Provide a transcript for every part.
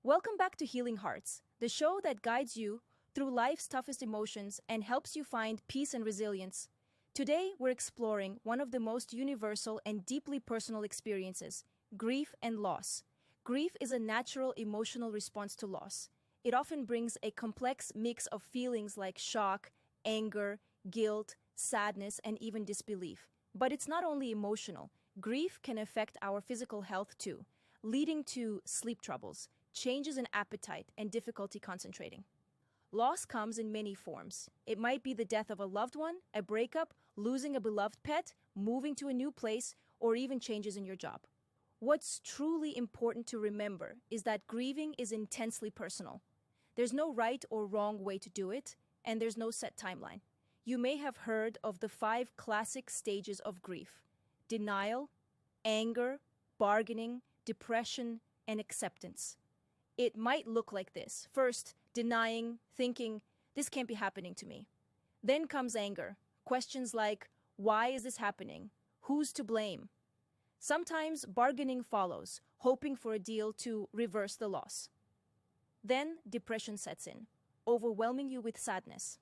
Welcome back to Healing Hearts, the show that guides you through life's toughest emotions and helps you find peace and resilience. Today, we're exploring one of the most universal and deeply personal experiences, grief and loss. Grief is a natural emotional response to loss. It often brings a complex mix of feelings like shock, anger, guilt, sadness, and even disbelief. But it's not only emotional. Grief can affect our physical health too, leading to sleep troubles, changes in appetite, and difficulty concentrating. Loss comes in many forms. It might be the death of a loved one, a breakup, losing a beloved pet, moving to a new place, or even changes in your job. What's truly important to remember is that grieving is intensely personal. There's no right or wrong way to do it, and there's no set timeline. You may have heard of the 5 classic stages of grief: denial, anger, bargaining, depression, and acceptance. It might look like this. First, denying, thinking, this can't be happening to me. Then comes anger. Questions like, why is this happening? Who's to blame? Sometimes bargaining follows, hoping for a deal to reverse the loss. Then depression sets in, overwhelming you with sadness.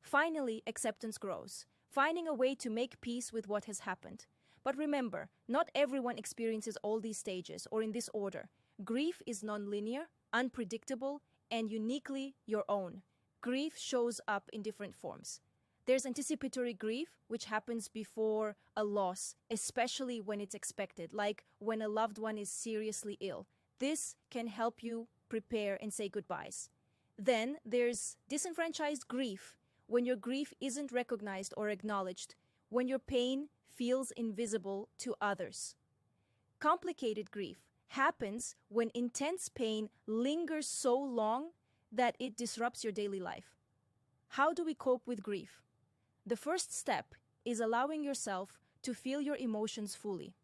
Finally, acceptance grows, finding a way to make peace with what has happened. But remember, not everyone experiences all these stages or in this order. Grief is non-linear, unpredictable, and uniquely your own. Grief shows up in different forms. There's anticipatory grief, which happens before a loss, especially when it's expected, like when a loved one is seriously ill. This can help you prepare and say goodbyes. Then there's disenfranchised grief, when your grief isn't recognized or acknowledged, when your pain feels invisible to others. Complicated grief happens when intense pain lingers so long that it disrupts your daily life. How do we cope with grief? The first step is allowing yourself to feel your emotions fully.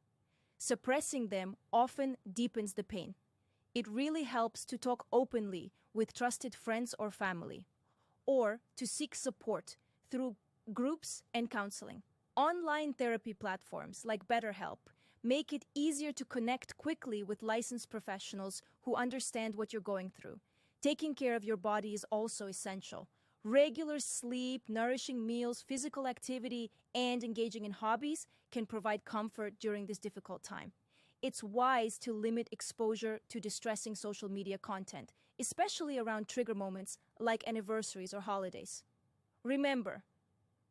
Suppressing them often deepens the pain. It really helps to talk openly with trusted friends or family, or to seek support through groups and counseling. Online therapy platforms like BetterHelp make it easier to connect quickly with licensed professionals who understand what you're going through. Taking care of your body is also essential. Regular sleep, nourishing meals, physical activity, and engaging in hobbies can provide comfort during this difficult time. It's wise to limit exposure to distressing social media content, especially around trigger moments like anniversaries or holidays. Remember,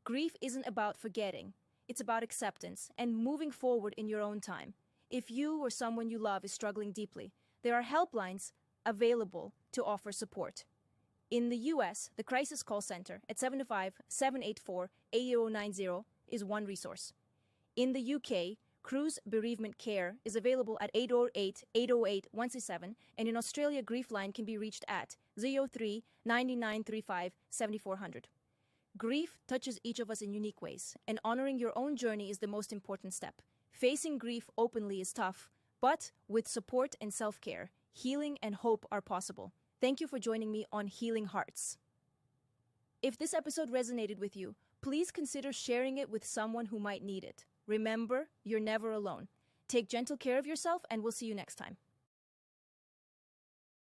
grief isn't about forgetting. It's about acceptance and moving forward in your own time. If you or someone you love is struggling deeply, there are helplines available to offer support. In the US, the Crisis Call Center at 705-784-8090 is one resource. In the UK, Cruise Bereavement Care is available at 808-808-167, and in Australia, Grief Line can be reached at 03-9935-7400. Grief touches each of us in unique ways, and honoring your own journey is the most important step. Facing grief openly is tough, but with support and self-care, healing and hope are possible. Thank you for joining me on Healing Hearts. If this episode resonated with you, please consider sharing it with someone who might need it. Remember, you're never alone. Take gentle care of yourself, and we'll see you next time.